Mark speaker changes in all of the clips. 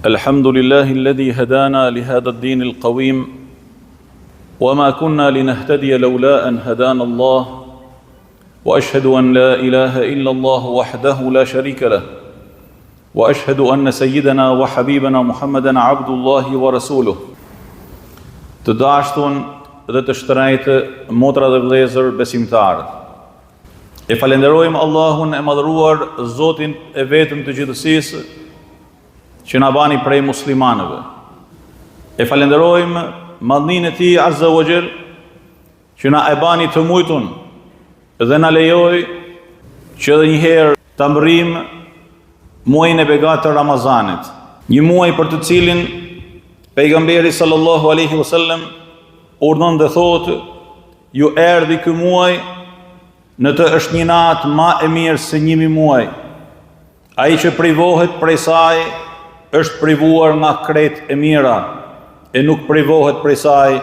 Speaker 1: الحمد لله الذي هدانا لهذا الدين القويم وما كنا لنهتدي لولا أن هدانا الله وأشهد أن لا إله إلا الله وحده لا شريك له وأشهد أن سيدنا وحبيبنا محمدا عبد الله ورسوله. Të dashtun dhe të shtrejtë, motra dhe vëllezër besimtarë, e falenderojmë Allahun e madhëruar, Zotin e vetëm të gjithësisë, që na bani prej muslimanëve. E falenderojmë madhninë e Tij Azza wa Jall, që na e bani të mujtun dhe na lejoi që edhe një herë ta mbërrim muajin e begatë të Ramazanit, një muaj për të cilin pejgamberi sallallahu alaihi wasallam urdhon dhe thotë: ju erdhi ky muaj në të është një natë ma e mirë se 1000 muaj. Ai që privohet prej saj është privuar nga kretë e mira, e nuk privohet prej saj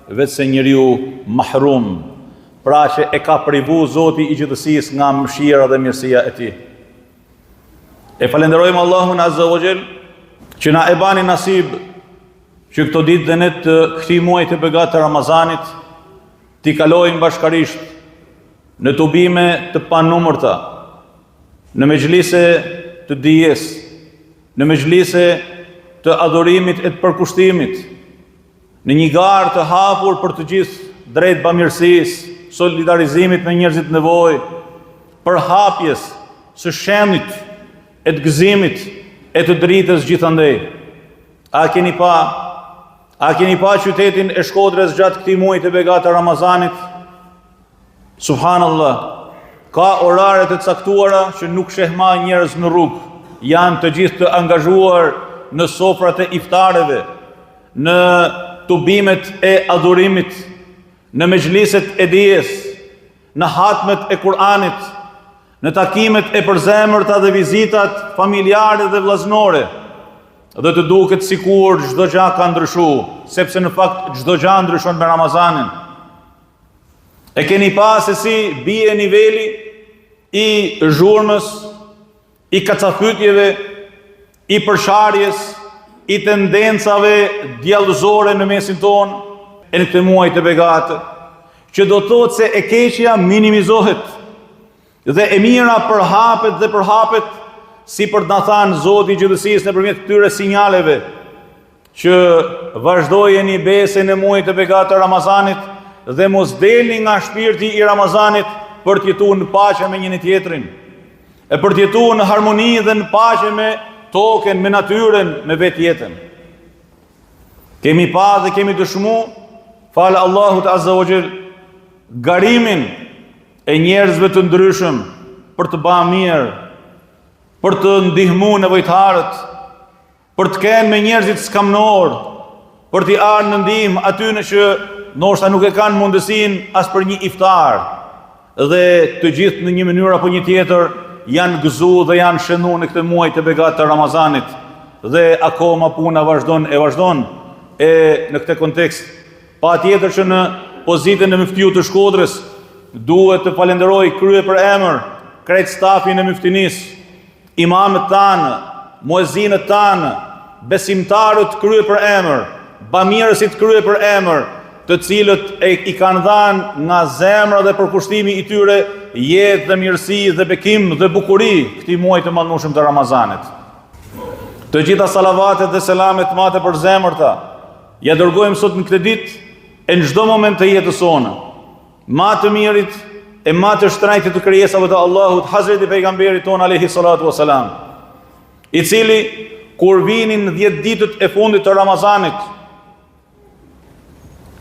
Speaker 1: vetëse njeriu mahrum, pra që e ka privu Zoti i gjithësisë nga mëshira dhe mirësia e Tij. E falenderojmë Allahun Azza wa Jall që na e bani nasib që këto ditë dhe net të këtij muaji të begatë të Ramazanit t'i kalojmë bashkarisht në tubime të panumërta, në mejlise të dijes, në mejlise të adhurimit e të përkushtimit, në një garë të hapur për të gjithë drejt bamirësisë, solidarizimit me njerëzit në nevojë, përhapjes së shenjit e të gëzimit e të dritës gjithandej. A keni pa qytetin e Shkodrës gjatë këtij muaji të begatë të Ramazanit? Subhanallah, ka orare të caktuara që nuk sheh më njerëz në rrugë, janë të gjithë të angazhuar në sofrat e iftareve, në tubimet e adhurimit, në mejliset e dijes, në hatmet e Kur'anit, në takimet e përzemërta dhe vizitat familjare dhe vllaznore, dhe të duket sikur çdo gjë ka ndryshuar, sepse në fakt çdo gjë ndryshon me Ramazanin. E keni pa se si bie niveli i zhurmës, i kacafytjeve, i përsharjes, i tendencave djallëzore në mesin tonë, e në këtë muaj të begatë, që do të thotë se e keqja minimizohet dhe e mira përhapet dhe përhapet, si për të na thënë Zoti i gjithësisë nëpërmjet këtyre sinjaleve, që vazhdojeni besën e muajit të begatë të Ramazanit dhe mos delni nga shpirti i Ramazanit për të jetuar në paqe me njëri tjetrin, e për të jetuar në harmoni dhe në paqe me tokën, me natyrën, me vetjetën. Kemi pa dhe kemi dëshmu, falë Allahut Azza wa Jall, garimin e njerëzve të ndryshëm për të bërë mirë, për të ndihmu nevojtarët, për të kenë me njerëzit skamnor, për t'i ardhur në ndihmë atyre që ndoshta nuk e kanë mundësinë as për një iftar, dhe të gjithë në një mënyrë apo një tjetër janë gëzuar dhe janë shënuar në këtë muaj të begatë të Ramazanit, dhe akoma puna vazhdon. E në këtë kontekst, patjetër që në pozitën e muftiut të Shkodrës duhet të falenderoj krye për emër krejt stafin e muftinisë, imamët tanë, muezinët tanë, besimtarët krye për emër, bamirësit krye për emër, të cilët i kanë dhënë nga zemra dhe përkushtimi i tyre jetë dhe mirësi dhe bekim dhe bukuri këtij muaji të mallnueshëm të Ramazanit. Të gjitha salavatet dhe selamet ma të përzemërta ja dërgojmë sot në këtë ditë e në çdo moment të jetës sonë, ma të mirit e ma të shtrejtit të krijesave të Allahut, Hazreti pejgamberit ton alayhi salatu wasalam, i cili kur vinin 10 ditët e fundit të Ramazanit,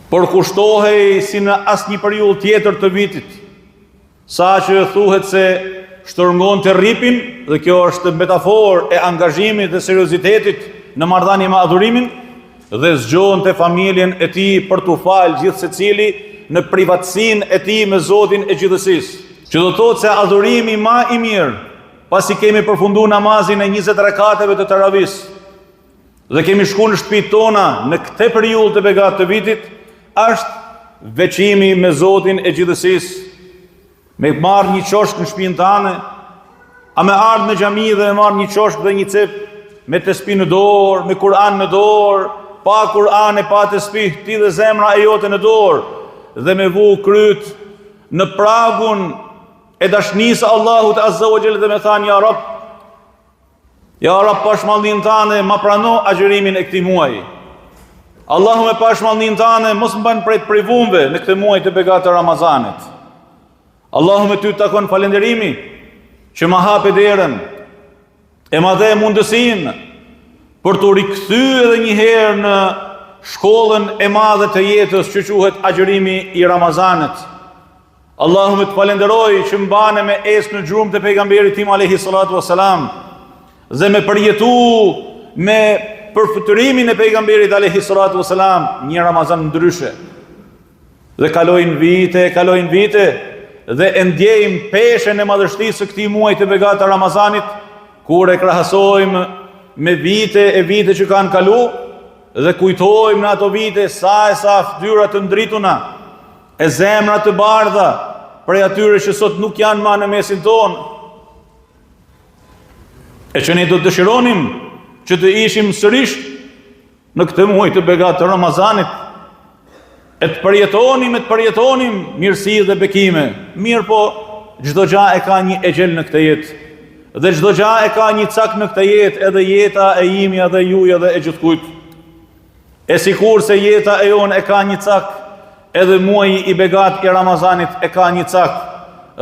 Speaker 1: përkushtohej si në asnjë periudhë tjetër të vitit, sa që thuhet se shtrëngon të rripin, dhe kjo është metaforë e angazhimit dhe seriozitetit në marrëdhënie me adhurimin, dhe zgjohen te familjen e tij për t'u falë gjithë secili në privatësinë e tij me Zotin e gjithësisë. Që do thotë se adhurimi më i mirë, pasi kemi përfunduar namazin e 20 rekateve të taravis, dhe kemi shkuar në shtëpitë tona në këtë periudhë të begatë të vitit, është veçimi me Zotin e gjithësisë, me marrë një qoshk në shtëpinë tane, a me ardhë në xhami dhe me marrë një qoshk dhe një cep me tespi në dorë, me Kur'an në dorë, pa Kur'an e pa tespi, ti dhe zemra e jote në dorë, dhe me vu kryt në pragun e dashnisë Allahut Azza wa Jalla dhe me thanë, ja Rab, pashmallin tane, ma prano agjërimin e këtij muaji. Allahu me pashmallin tane, mos më bën prej të privumve në këtë muaj të begatë të Ramazanit. Allahu me ty të takon falenderimi, që ma hape derën, e ma dhe mundësinë për të rikthy edhe një herë në shkollën e madhe të jetës që quhet agjërimi i Ramazanit. Allahu me të falenderoj që mbane me esë në gjurmë të pejgamberit tim alayhi salatu wassalam, dhe me përjetu me përfuturimin e pejgamberit alayhi salatu wassalam një Ramazan ndryshe. Dhe kalojnë vite dhe e ndjejmë peshen e madhështisë së këtij muaji të begatë të Ramazanit, kur e krahasojmë me vite që kanë kalu, dhe kujtojmë në ato vite sa fytyra të ndrituna, e zemra të bardha prej atyre që sot nuk janë më në mesin tonë. E që ne do të dëshironim që të ishim sërish në këtë muaj të begatë të Ramazanit, e të përjetonim mirësi dhe bekime. Mirë po, çdo gjë e ka një ejel në këtë jetë, dhe çdo gjë e ka një cak në këtë jetë, edhe jeta e imja dhe juja dhe e gjithkujt. E sikur se jeta e jonë e ka një cak, edhe muaji i begatë i Ramazanit e ka një cak,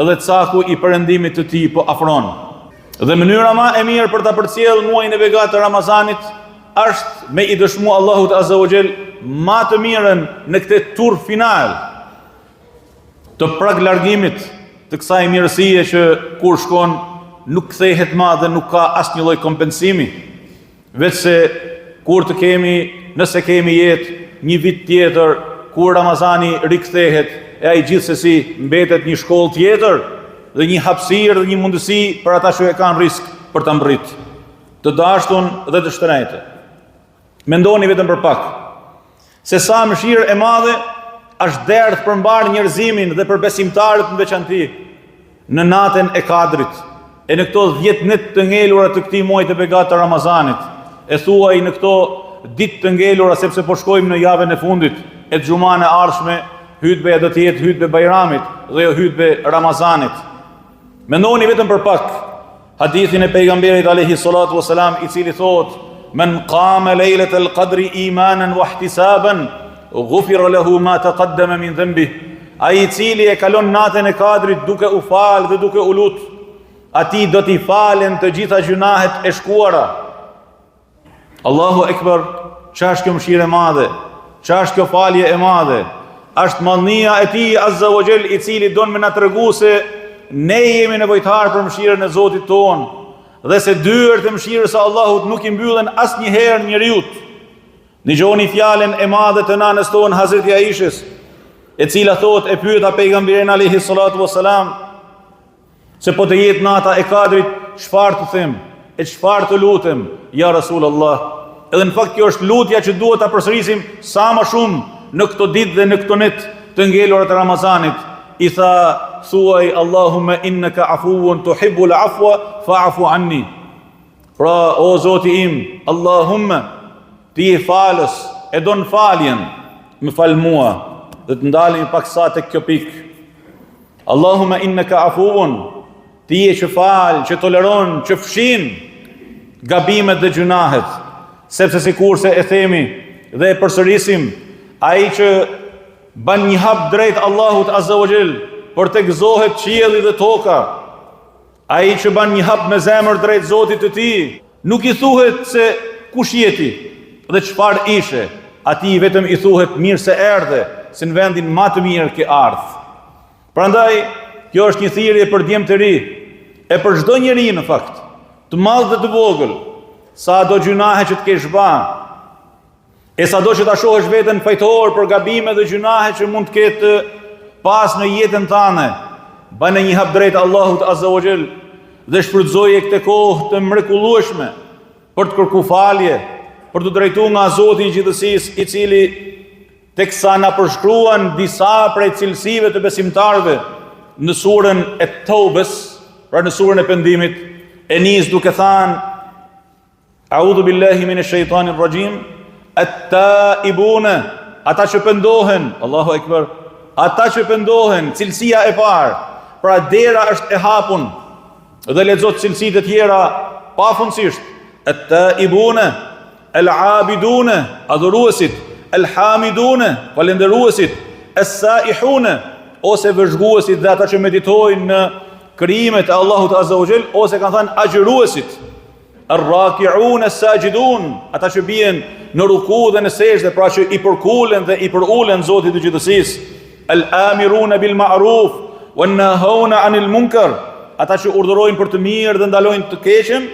Speaker 1: edhe caku i perëndimit të tij po afron. Dhe mënyra ma e mirë për ta përcjellë muajin e begatë të Ramazanit është me i dëshmu Allahut Azza wa Jall ma të mirën në këtë tur final të prag largimit të kësaj mirësie që kur shkon nuk kthehet më dhe nuk ka asnjë lloj kompensimi, vetëse kur të kemi, nëse kemi jetë një vit tjetër kur Ramazani rikthehet, e ai gjithsesi mbetet një shkollë tjetër dhe një hapësirë dhe një mundësi për ata që e kanë risk për ta mbrit, të dashtun dhe të shtrenjtë. Mendoni vetëm për pak se sa mëshirë e madhe është derdhë për mbar njerëzimin dhe për besimtarët në veçanti në natën e Kadrit, e në këto 10 net të ngelura të këtij muaji të begatë të Ramazanit, e thuaj në këto ditë të ngelura sepse po shkojmë në javën e fundit e xhuman e ardhshme, hutbeja do të jetë hutbe Bajramit dhe jo hutbe Ramazanit. Mendoni vetëm për pak hadithin e pejgamberit alayhi salatu wasalam, i cili thotë: "Men qama lejlatal qadri imanan wa ihtisaban, ghufira lahu ma taqaddama min dhanbi." Ai i cili e kalon natën e Kadrit duke u falë dhe duke u lut, atij do t'i falen të gjitha gjunahet e shkuara. Allahu Ekber, çfarë është kjo mëshirë e madhe? Çfarë është kjo falje e madhe? Është mallnia e tij Azza wa Jall, i cili don me na tregu se ne jemi nevojtar për mëshirën e Zotit ton, dhe se dyert e mëshirës së Allahut nuk i mbyllen asnjëherë njeriut. Dëgjoni fjalën e madhe të nanës tonë Hazreti Aishës, e cila thotë, e pyeta pejgamberin alayhi salatu wassalam se po të jetë nata e Kadrit, çfarë të them, e çfarë të lutem, ja Rasulullah. Edhe në fakt kjo është lutja që duhet ta përsërisim sa më shumë në këto ditë dhe në këto net të ngelura të Ramazanit. I tha, thuaj: "Allahumma innaka afuwun tuhibbul afwa fa'fu anni." Pra, o Zoti im, Allahumma, ti je falës, e don faljen, më fal mua. Dhe të ndalemi pak sa tek kjo pikë. Allahumma innaka afuwun, ti je që fal, që toleron, që fshin gabimet dhe gjunahet, sepse sikurse e themi dhe e përsërisim, ai që ban një hap drejt Allahut Azza wa Jall, për të gëzohet qielli dhe toka, ai që ban një hap me zemër drejt Zotit të tij, nuk i thuhet se kush je ti dhe çfarë ishe, atij vetëm i thuhet mirë se erdhe, se në vendin më të mirë ke ardhur. Prandaj, kjo është një thirrje për djem të ri, e për çdo njeri në fakt, të madh dhe të vogël, sa do gjunahe që të kesh bërë, e sa do që ta shohësh veten fajtor për gabime dhe gjunahe që mund të ketë pas në jetën tënde, bëne një hap drejt Allahut Azza wa Jall dhe shfrytëzoje këtë kohë të mrekullueshme për të kërkuar falje, për të drejtuar nga Zoti i gjithësisë, i cili teksa na përshkruan disa prej cilësive të besimtarëve në surën e Taubes, pra në surën e pendimit, e nis duke thënë: A'udhu billahi minash shaitanir rajim. At-taibuna, ata që pendohen, Allahu Ekber, ata që pendohen, cilësia e parë, pra dera është e hapun, dhe lexot cilësitë e tjera pafundësisht. At-taibuna, al-abiduna, adhuruesit, al-hamiduna, falendëruesit, as-saihuna, ose vëzhguesit dhe ata që meditojnë në krijimet e Allahut Azza wa Jall, ose kanë thënë agjëruesit, ar-raki'un as-sajidun, ata që bien në ruku dhe në sejdë, pra që i përkulen dhe i përulen Zotit të gjithësisë. Al-amiruna bil ma'ruf wan-nahuna 'anil munkar, ata që urdhërojnë për të mirë dhe ndalojnë të keqen.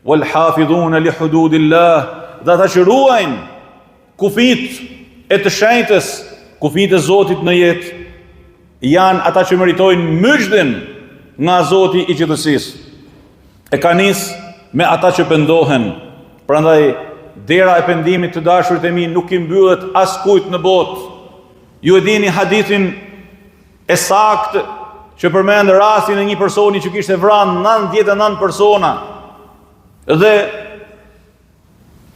Speaker 1: Wal-hafidhuna li hududillah, dhe ata që ruajnë kufit e të shenjtës, kufit e Zotit në jetë, janë ata që meritojnë myjdhin nga Zoti i gjithësisë. E ka nisë me ata që pendohen. Prandaj dera e pendimit të dashurit e mi nuk i mbyllet askujt në botë. Ju e dini hadithin e saktë që përmend rastin e një personi që kishte vrarë 99 persona dhe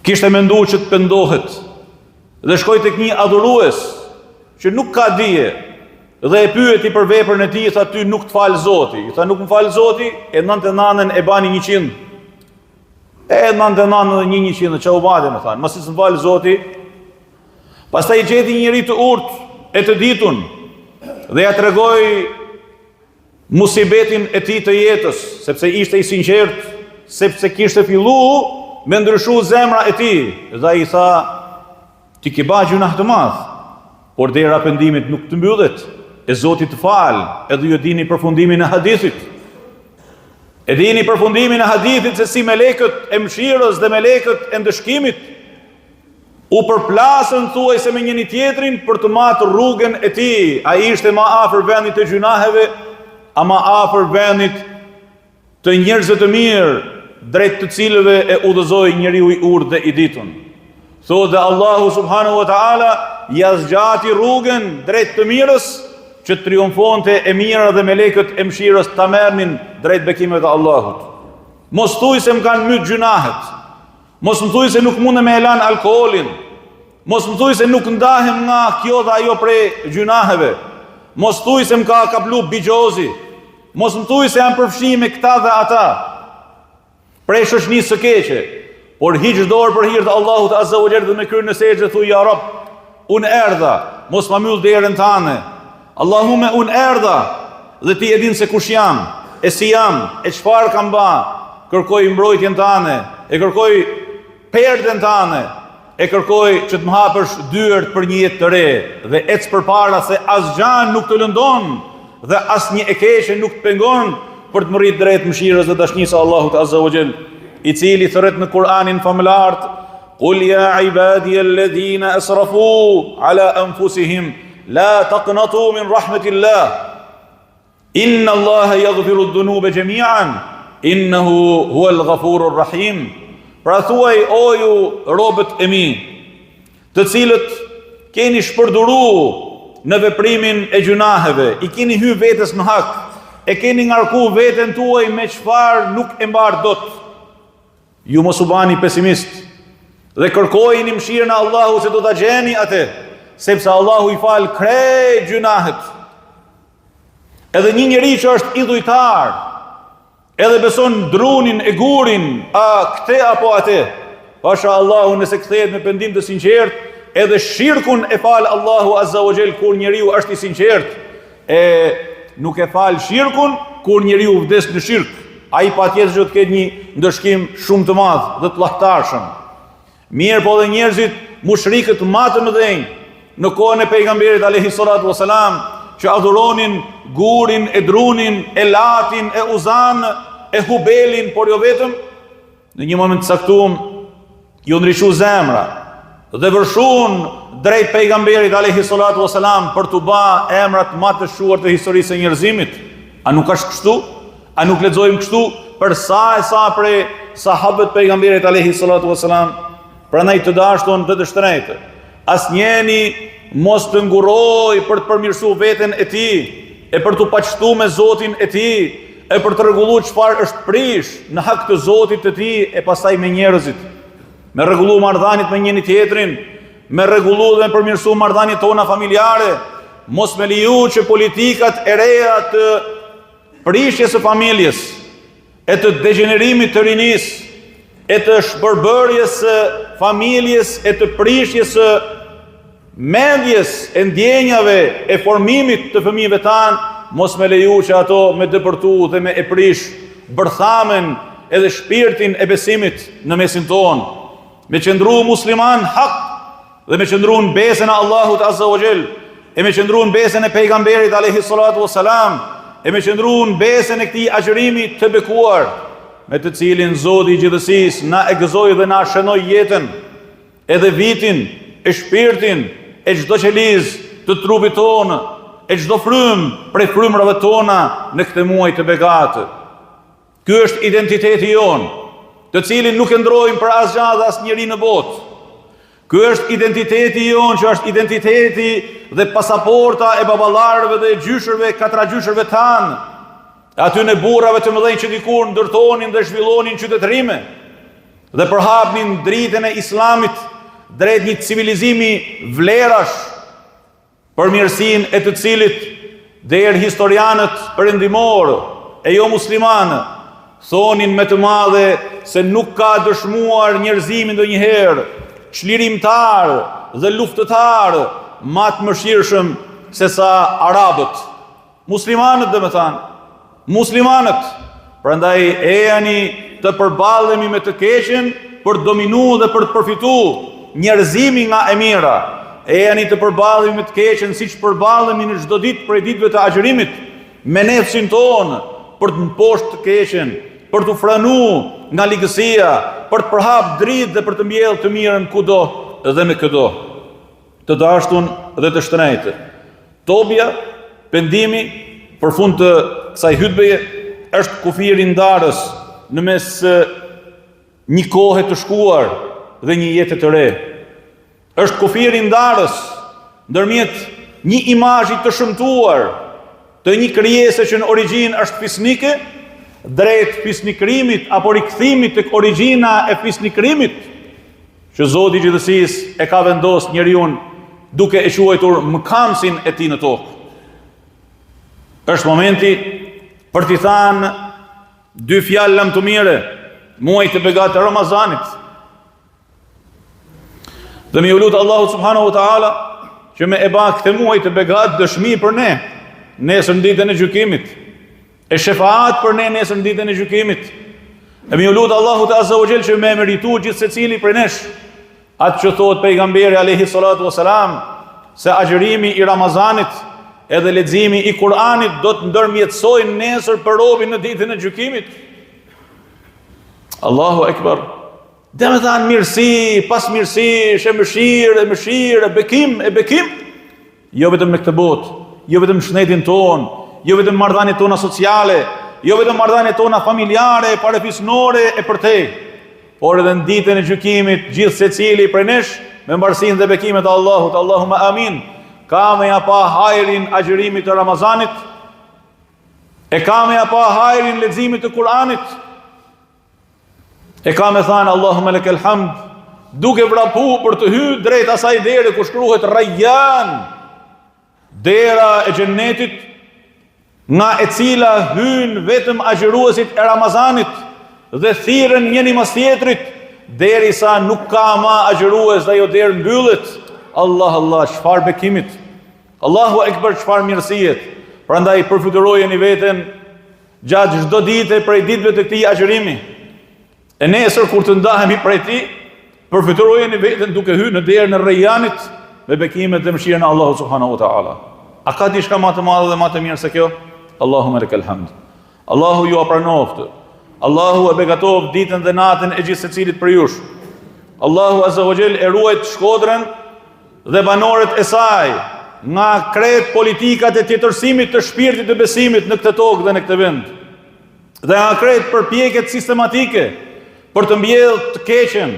Speaker 1: kishte menduar që të pendohet. Dhe shkoi tek një adhurues që nuk ka dije dhe e pyeti për veprën e tij, tha ty nuk të fal Zoti. I tha nuk më fal Zoti, e 99-ën e bani 100. E 99 dhe 100 që u bade, më thanë, mos i fal Zoti. Pastaj i gjeti njëri të urtë e të ditun dhe ja tregoi musibetin e tij të jetës, sepse ishte i sinqert, sepse kishte filluar me ndryshu zemra e tij. Dhe ai tha, ti ke bërë gjuna të madh, por dera pendimit nuk të mbyllet, e Zoti të fal. Edhe ju dini përfundimin e hadithit. E dini përfundimin e hadithit se si melekët e mëshirës dhe melekët e ndëshkimit u përplasën thuajse me njëri tjetrin për të matur rrugën e tij. Ai ishte më afër vendit të gjunaheve, a më afër vendit të njerëzve të mirë, drejt të cilëve e udhëzoi njeriu i urtë dhe i ditun. Thotë dhe Allahu subhanahu wa taala ja zgjati rrugën drejt të mirës, që triumfonte e mira dhe melekët e mëshirës ta merrnin drejt bekimeve të Allahut. Mos thuaj se më kanë myt gjunahet. Mos më thuaj se nuk mundem me elan alkoolin. Mos më thuaj se nuk ndahem nga kjo dhe ajo prej gjunaheve. Mos thuaj se më ka kaplu bigjozi. Mos më thuaj se jam përfshirë me këta dhe ata. Prej shoqënisë së keqe. Por hiq dorë për hir të Allahut Azza wa Jalla dhe me kryer në sejdë thuaj ja Rabb, unë erdha, mos ma mbyll derën tane. Allahume unë erdha dhe ti e din se kush jam, e si jam, e çfarë kam ba. Kërkoj mbrojtjen tane, e kërkoj perden tane, e kërkoj që të më hapësh dyert për një jetë të re, dhe ec përpara se asgjë nuk të lëndon dhe asnjë e keqe nuk të pengon për të më rrit drejt mëshirës dhe dashnjisë së Allahut Azza wa Jall, i cili thret në Kur'anin famëlart: Qul ya ibadiy alladhina asrafu ala anfusihim la taqnatu min rahmatillah inna Allaha yaghfiru dhunuba jami'an innahu huwal ghafurur rahim. Pra thuaj, o ju robët e mi, të cilët keni shpërduru në veprimin e gjunaheve, i keni hyrë vetes në hak, e keni ngarku veten tuaj me çfarë nuk e mbar dot. Ju mos u bani pesimist dhe kërkojini mëshirën e Allahut se do ta gjeni atë, sepse Allahu i fal krejt gjunahet. Edhe një njeri që është idhujtar, edhe beson drunin e gurin, a këte apo atë, pasha Allahu nëse kthehet me pendim të sinqert, edhe shirkun e fal Allahu Azza wa Jall kur njeriu është i sinqert, e nuk e fal shirkun kur njeriu vdes në shirk. Ai patjetër do të ketë një ndëshkim shumë të madh dhe të llahtarshëm. Mirë po dhe njerëzit mushrikët më të mëdhenj në kohën e pejgamberit alayhi salatu wasalam, që adhuronin gurin, e drunin, e latin, e uzan, e hubelin, por jo vetëm, në një moment të caktuar ju ndryshu zemra dhe vërshun drejt pejgamberit alayhi salatu wasalam për të ba emrat më të shuar të historisë së njerëzimit. A nuk është kështu? A nuk lexojmë kështu për sa e sa prej sahabët pejgamberit alayhi salatu wasalam? Prandaj të dashur dhe të shtrenjtë, asnjëni mos të nguroj për të përmirësuar veten e tij, e për të paqëstuar me Zotin e tij, e për të rregulluar çfarë është prish në hak të Zotit të tij e pastaj me njerëzit, me rregullu marrëdhëniet me njëri tjetrin, me rregullu dhe me përmirësu marrëdhëniet tona familjare, mos me leju që politikat e reja të prishjes së familjes, e të degenerimit të rinisë, e të shpërbërjes së familjes, e të prishjes së mendjes, e ndjenjave, e formimit të fëmijëve tanë, mos me leju që ato me dëpërtu dhe me e prish bërthamen edhe shpirtin e besimit në mesin tonë, me qëndru musliman hak dhe me qëndru në besën e Allahut Azza wa Jell, e me qëndru në besën e pejgamberit alayhi salatu wassalam, e me qëndru në besën e këtij agjërimi të bekuar, me të cilin Zoti i gjithësisë na e gëzoi dhe na shënoi jetën, edhe vitin, e shpirtin, e çdo qeliz të trupit tonë, e çdo frymë prej frymërave tona në këtë muaj të begatë. Ky është identiteti jonë, të cilin nuk e ndrojmë për asgjë dhe asnjëri në botë. Ky është identiteti jonë, që është identiteti dhe pasaporta e baballarëve dhe e gjyshërve, katragjyshërve tanë, aty në burrave të mëdhenj që dikur ndërtonin dhe zhvillonin qytetërime dhe përhapnin dritën e Islamit drejt një civilizimi vlerash, për mirësinë e të cilit deri historianët perëndimor e jo muslimanë thonin me të madhe se nuk ka dëshmuar njerëzimi ndonjëherë çlirimtar dhe luftëtar më të mëshirshëm se sa arabët. Muslimanët, domethënë, muslimanët. Prandaj ejani të përballemi me të keqen për të dominuar dhe për të përfituar njerëzimi nga e mira. Ejani të përballemi me të keqen siç përballemi në çdo ditë prej ditëve të agjërimit me nefsin tonë për të mposhtë të keqen, për të franuar nga ligësia, për të përhap dritë dhe për të mbjellë të mirën kudo dhe me këdo. Të dashtun dhe të shtrenjtë. Tobja, pendimi, për fund të kësaj hutbeje, është kufiri ndarës në mes një kohe të shkuar dhe një jetë të re. Është kufiri ndarës ndërmjet një imazhi të shëmtuar të një krijese që në origjinë është fisnike, drejt fisnikrimit apo rikthimit tek origjina e fisnikrimit, që Zoti i gjithësisë e ka vendosur njeriu duke e quajtur mëkamsin e tij në tokë. Është momenti për t'i thënë dy fjalë lam të mire, muaj të begatë të Ramazanit. Dhe me lutë Allahu subhanahu wa taala që me e ba këtë muaj të begatë dëshmi për ne nesër në ditën e gjykimit, e shefaat për ne nesër në ditën e gjykimit. E me lutë Allahu te azza wa jall që me meritu gjithë secili për nesh atë që thot pejgamberi alayhi salatu wasalam se agjërimi i Ramazanit edhe leximi i Kur'anit do të ndërmjetësojnë nesër për robin në ditën e gjykimit. Allahu Ekber. Dhe me thanë mirësi, pas mirësi, mëshirë, e bekim, jo vetëm në këtë botë, jo vetëm në shëndetin tonë, jo vetëm marrëdhëniet tona sociale, jo vetëm marrëdhëniet tona familjare, parafisnore e përtej, por edhe në ditën e gjykimit, gjithë secili prej nesh me mbarsinë dhe bekimet e Allahut, Allahumma amin. Ka me ja pa hajrin agjërimit të Ramazanit, e ka me ja pa hajrin leximit të Kur'anit, e ka me thanë Allahumma lakal hamd, duke vrapu për të hyrë drejt asaj dere ku shkruhet Rayyan, dera e xhennetit, nga e cila hyn vetëm agjëruesit e Ramazanit dhe thirrën njëri mas tjetrit, derisa nuk ka më agjërues dhe ajo derë mbyllet. Allah, çfarë bekimit. Allahu Ekber, çfarë mirësijet. Prandaj përfiturojeni veten gjatë çdo dite prej ditëve të këtij agjërimi. E nesër kur të ndahemi prej tij, përfiturojeni veten duke hyrë në derën e Rayyanit me bekimet dhe mëshirën e Allahut subhanahu wa taala. A ka diçka më të madhe dhe më të mirë se kjo? Allahumma lakal hamd. Allahu ju apranoft. Allahu e begatoft ditën dhe natën e gjithë secilit për jush. Allahu azza wa jall e ruajt Shkodrën dhe banorët e saj nga kret politikat e tjetërsimit të shpirtit të besimit në këtë tokë dhe në këtë vend. Dhe nga kret përpjekjet sistematike për të mbjellë të keqen,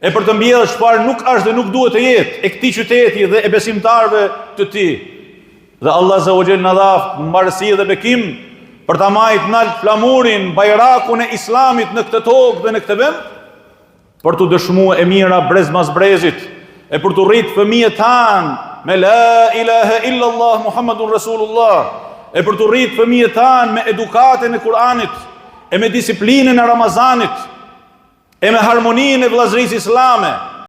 Speaker 1: e për të mbjellë çfarë nuk është dhe nuk duhet të jetë e këtij qyteti dhe e besimtarëve të tij. Dhe Allah azza wa jall na dha mbarësi dhe bekim për ta majt nalt flamurin, bajrakun e islamit në këtë tokë dhe në këtë vend, për të dëshmuar e mira brez mas brezit, e për të rritë fëmijët tanë me la ilaha illallah Muhammadun Rasulullah, e për të rritë fëmijët tanë me edukatën e Kur'anit, e me disiplinën e Ramazanit, e me harmoninë e vllazërisë islame,